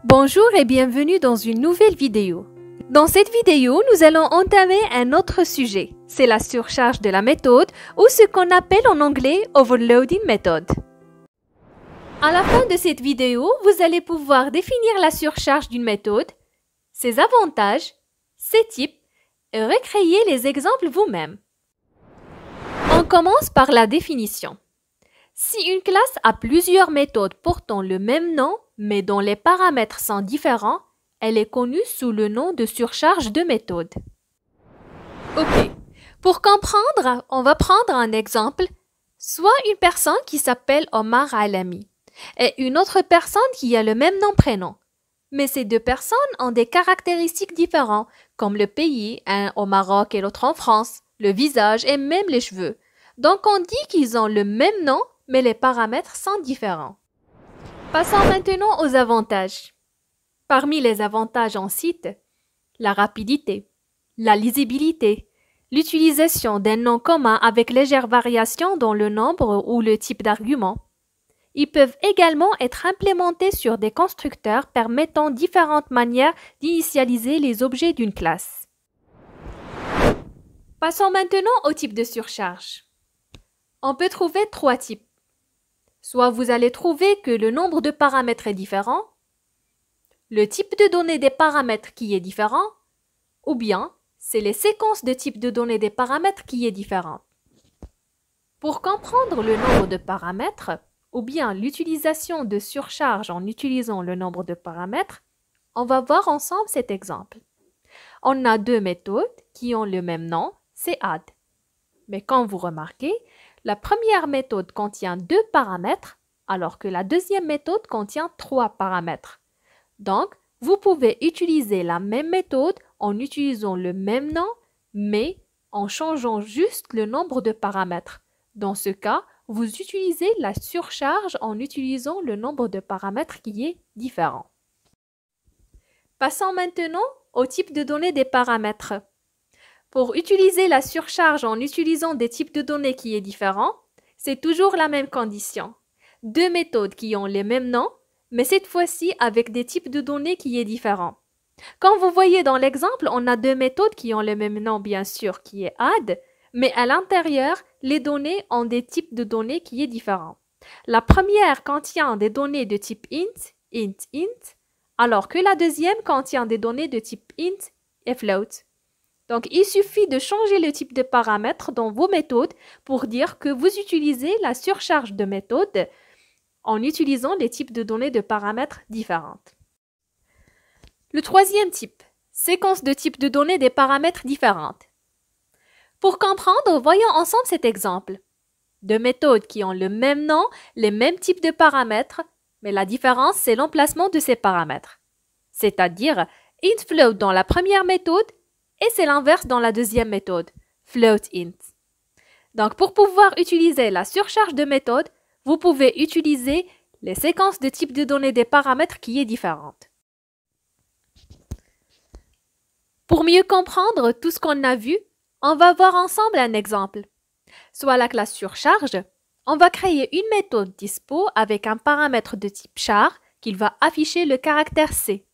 Bonjour et bienvenue dans une nouvelle vidéo. Dans cette vidéo, nous allons entamer un autre sujet. C'est la surcharge de la méthode ou ce qu'on appelle en anglais Overloading Method. À la fin de cette vidéo, vous allez pouvoir définir la surcharge d'une méthode, ses avantages, ses types et recréer les exemples vous-même. On commence par la définition. Si une classe a plusieurs méthodes portant le même nom, mais dont les paramètres sont différents, elle est connue sous le nom de surcharge de méthode. Ok, pour comprendre, on va prendre un exemple, soit une personne qui s'appelle Omar Alami et une autre personne qui a le même nom-prénom. Mais ces deux personnes ont des caractéristiques différentes, comme le pays, un au Maroc et l'autre en France, le visage et même les cheveux. Donc on dit qu'ils ont le même nom, mais les paramètres sont différents. Passons maintenant aux avantages. Parmi les avantages, on cite la rapidité, la lisibilité, l'utilisation d'un nom commun avec légère variation dans le nombre ou le type d'argument. Ils peuvent également être implémentés sur des constructeurs permettant différentes manières d'initialiser les objets d'une classe. Passons maintenant au type de surcharge. On peut trouver trois types. Soit vous allez trouver que le nombre de paramètres est différent, le type de données des paramètres qui est différent, ou bien c'est les séquences de type de données des paramètres qui est différente. Pour comprendre le nombre de paramètres, ou bien l'utilisation de surcharge en utilisant le nombre de paramètres, on va voir ensemble cet exemple. On a deux méthodes qui ont le même nom, c'est add. Mais quand vous remarquez, la première méthode contient 2 paramètres, alors que la deuxième méthode contient 3 paramètres. Donc, vous pouvez utiliser la même méthode en utilisant le même nom, mais en changeant juste le nombre de paramètres. Dans ce cas, vous utilisez la surcharge en utilisant le nombre de paramètres qui est différent. Passons maintenant au type de données des paramètres. Pour utiliser la surcharge en utilisant des types de données qui est différent, c'est toujours la même condition. Deux méthodes qui ont les mêmes noms, mais cette fois-ci avec des types de données qui est différents. Comme vous voyez dans l'exemple, on a deux méthodes qui ont le même nom bien sûr, qui est add, mais à l'intérieur, les données ont des types de données qui est différents. La première contient des données de type int, int, int, alors que la deuxième contient des données de type int et float. Donc, il suffit de changer le type de paramètres dans vos méthodes pour dire que vous utilisez la surcharge de méthode en utilisant les types de données de paramètres différentes. Le troisième type, séquence de types de données des paramètres différentes. Pour comprendre, voyons ensemble cet exemple. Deux méthodes qui ont le même nom, les mêmes types de paramètres, mais la différence, c'est l'emplacement de ces paramètres. C'est-à-dire, int float dans la première méthode, et c'est l'inverse dans la deuxième méthode, float int. Donc, pour pouvoir utiliser la surcharge de méthode, vous pouvez utiliser les séquences de type de données des paramètres qui est différente. Pour mieux comprendre tout ce qu'on a vu, on va voir ensemble un exemple. Soit la classe surcharge, on va créer une méthode dispo avec un paramètre de type char qui va afficher le caractère C.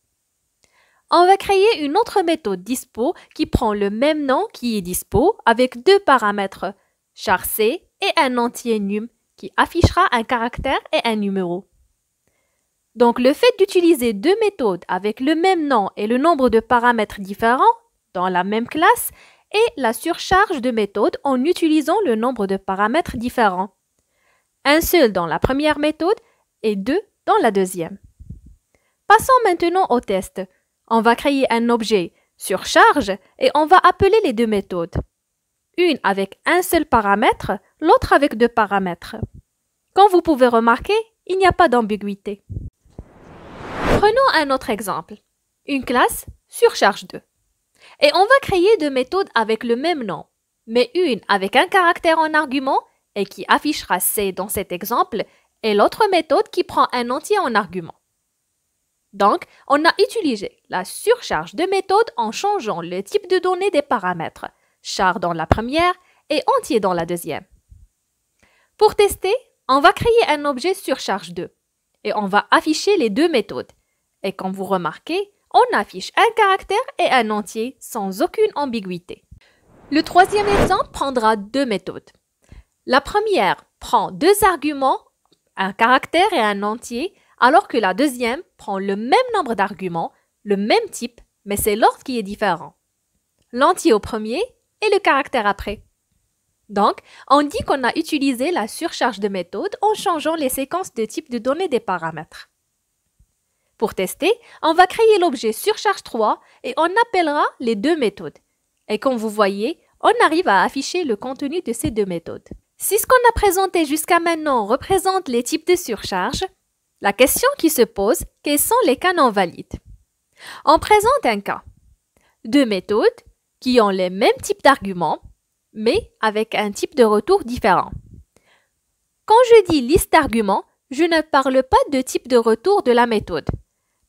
On va créer une autre méthode dispo qui prend le même nom qui est dispo avec deux paramètres, char_c et un entier num qui affichera un caractère et un numéro. Donc le fait d'utiliser deux méthodes avec le même nom et le nombre de paramètres différents dans la même classe est la surcharge de méthode en utilisant le nombre de paramètres différents. Un seul dans la première méthode et deux dans la deuxième. Passons maintenant au test. On va créer un objet surcharge et on va appeler les deux méthodes. Une avec un seul paramètre, l'autre avec deux paramètres. Comme vous pouvez remarquer, il n'y a pas d'ambiguïté. Prenons un autre exemple. Une classe surcharge 2. Et on va créer deux méthodes avec le même nom, mais une avec un caractère en argument et qui affichera C dans cet exemple, et l'autre méthode qui prend un entier en argument. Donc, on a utilisé la surcharge de méthode en changeant le type de données des paramètres, char dans la première et entier dans la deuxième. Pour tester, on va créer un objet surcharge 2 et on va afficher les deux méthodes. Et comme vous remarquez, on affiche un caractère et un entier sans aucune ambiguïté. Le troisième exemple prendra deux méthodes. La première prend deux arguments, un caractère et un entier, alors que la deuxième prend le même nombre d'arguments, le même type, mais c'est l'ordre qui est différent. L'entier au premier et le caractère après. Donc, on dit qu'on a utilisé la surcharge de méthode en changeant les séquences de type de données des paramètres. Pour tester, on va créer l'objet surcharge 3 et on appellera les deux méthodes. Et comme vous voyez, on arrive à afficher le contenu de ces deux méthodes. Si ce qu'on a présenté jusqu'à maintenant représente les types de surcharge, la question qui se pose, quels sont les cas non valides? On présente un cas. Deux méthodes qui ont les mêmes types d'arguments, mais avec un type de retour différent. Quand je dis liste d'arguments, je ne parle pas de type de retour de la méthode.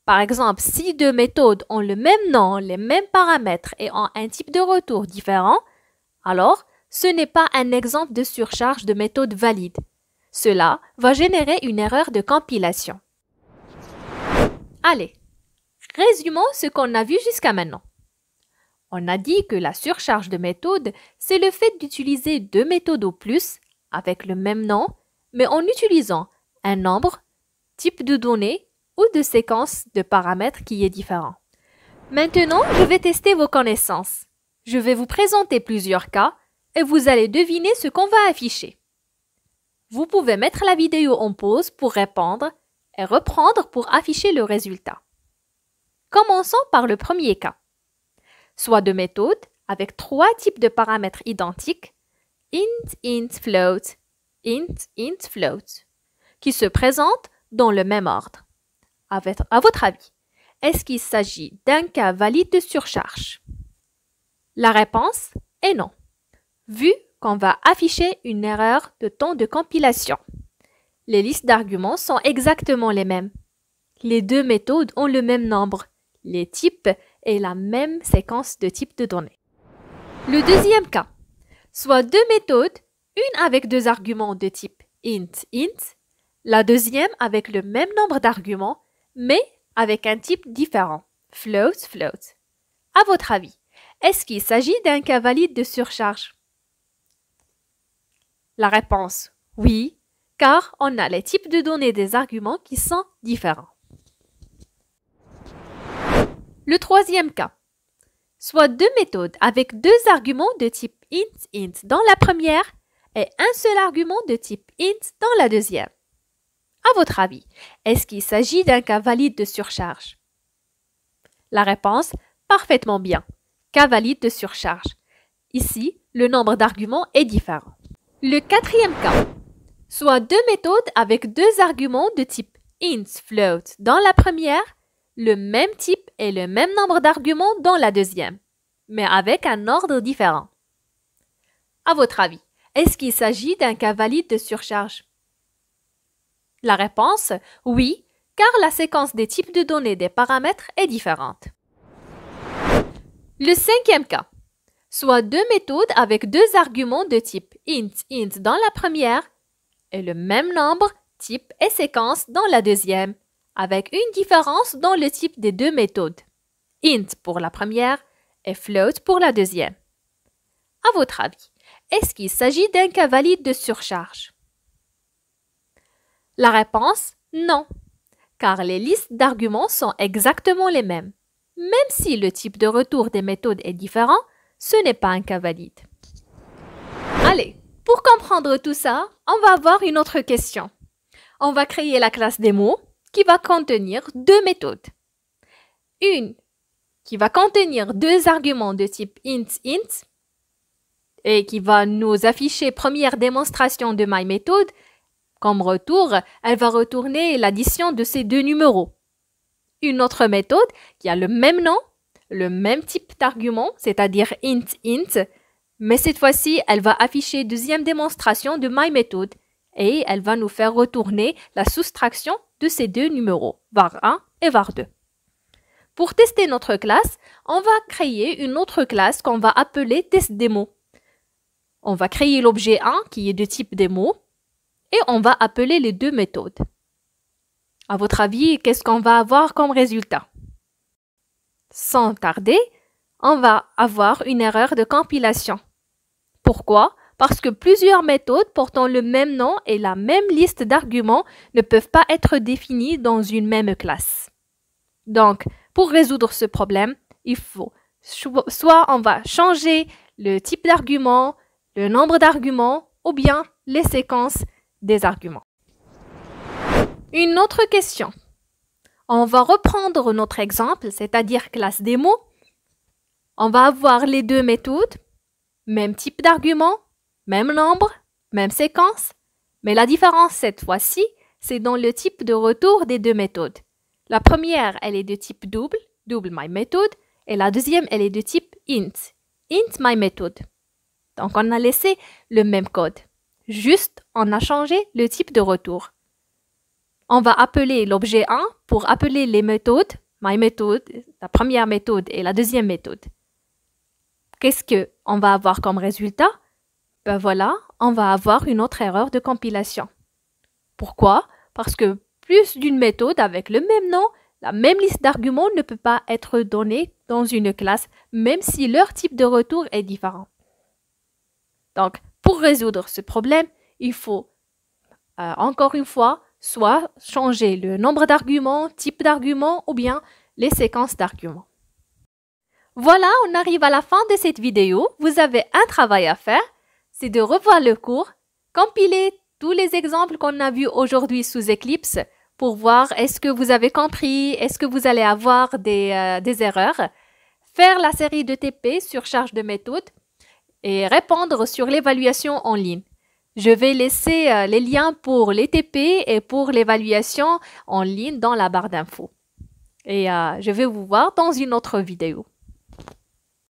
Par exemple, si deux méthodes ont le même nom, les mêmes paramètres et ont un type de retour différent, alors ce n'est pas un exemple de surcharge de méthode valide. Cela va générer une erreur de compilation. Allez, résumons ce qu'on a vu jusqu'à maintenant. On a dit que la surcharge de méthode, c'est le fait d'utiliser deux méthodes ou plus avec le même nom, mais en utilisant un nombre, type de données ou de séquence de paramètres qui est différent. Maintenant, je vais tester vos connaissances. Je vais vous présenter plusieurs cas et vous allez deviner ce qu'on va afficher. Vous pouvez mettre la vidéo en pause pour répondre et reprendre pour afficher le résultat. Commençons par le premier cas. Soit deux méthodes avec trois types de paramètres identiques, int, int, float, int, int, float, qui se présentent dans le même ordre. À votre avis, est-ce qu'il s'agit d'un cas valide de surcharge? La réponse est non, vu qu'on va afficher une erreur de temps de compilation. Les listes d'arguments sont exactement les mêmes. Les deux méthodes ont le même nombre, les types et la même séquence de types de données. Le deuxième cas, soit deux méthodes, une avec deux arguments de type int, int, la deuxième avec le même nombre d'arguments, mais avec un type différent, float, float. À votre avis, est-ce qu'il s'agit d'un cas valide de surcharge? La réponse, oui, car on a les types de données des arguments qui sont différents. Le troisième cas, soit deux méthodes avec deux arguments de type int, int dans la première et un seul argument de type int dans la deuxième. À votre avis, est-ce qu'il s'agit d'un cas valide de surcharge? La réponse, parfaitement bien. Cas valide de surcharge. Ici, le nombre d'arguments est différent. Le quatrième cas, soit deux méthodes avec deux arguments de type int, float dans la première, le même type et le même nombre d'arguments dans la deuxième, mais avec un ordre différent. À votre avis, est-ce qu'il s'agit d'un cas valide de surcharge? La réponse, oui, car la séquence des types de données des paramètres est différente. Le cinquième cas, soit deux méthodes avec deux arguments de type int, int dans la première et le même nombre, type et séquence dans la deuxième, avec une différence dans le type des deux méthodes, int pour la première et float pour la deuxième. À votre avis, est-ce qu'il s'agit d'un cas valide de surcharge? La réponse, non, car les listes d'arguments sont exactement les mêmes. Même si le type de retour des méthodes est différent, ce n'est pas un cas valide. Allez, pour comprendre tout ça, on va avoir une autre question. On va créer la classe démo qui va contenir deux méthodes. Une qui va contenir deux arguments de type int, int et qui va nous afficher première démonstration de myMethod. Comme retour, elle va retourner l'addition de ces deux numéros. Une autre méthode qui a le même nom, le même type d'argument, c'est-à-dire int, int, mais cette fois-ci, elle va afficher deuxième démonstration de myMethod et elle va nous faire retourner la soustraction de ces deux numéros, var1 et var2. Pour tester notre classe, on va créer une autre classe qu'on va appeler testDemo. On va créer l'objet 1 qui est de type démo et on va appeler les deux méthodes. À votre avis, qu'est-ce qu'on va avoir comme résultat? Sans tarder, on va avoir une erreur de compilation. Pourquoi? Parce que plusieurs méthodes portant le même nom et la même liste d'arguments ne peuvent pas être définies dans une même classe. Donc, pour résoudre ce problème, il faut soit on va changer le type d'argument, le nombre d'arguments ou bien les séquences des arguments. Une autre question. On va reprendre notre exemple, c'est-à-dire classe démo. On va avoir les deux méthodes, même type d'argument, même nombre, même séquence, mais la différence cette fois-ci, c'est dans le type de retour des deux méthodes. La première, elle est de type double, double my method, et la deuxième, elle est de type int, int my method. Donc on a laissé le même code, juste on a changé le type de retour. On va appeler l'objet 1 pour appeler les méthodes, my method, la première méthode et la deuxième méthode. Qu'est-ce qu'on va avoir comme résultat? Ben voilà, on va avoir une autre erreur de compilation. Pourquoi? Parce que plus d'une méthode avec le même nom, la même liste d'arguments ne peut pas être donnée dans une classe, même si leur type de retour est différent. Donc, pour résoudre ce problème, il faut, encore une fois, soit changer le nombre d'arguments, type d'arguments ou bien les séquences d'arguments. Voilà, on arrive à la fin de cette vidéo. Vous avez un travail à faire, c'est de revoir le cours, compiler tous les exemples qu'on a vus aujourd'hui sous Eclipse pour voir est-ce que vous avez compris, est-ce que vous allez avoir des erreurs, faire la série de TP sur charge de méthode et répondre sur l'évaluation en ligne. Je vais laisser les liens pour les TP et pour l'évaluation en ligne dans la barre d'infos. Et je vais vous voir dans une autre vidéo.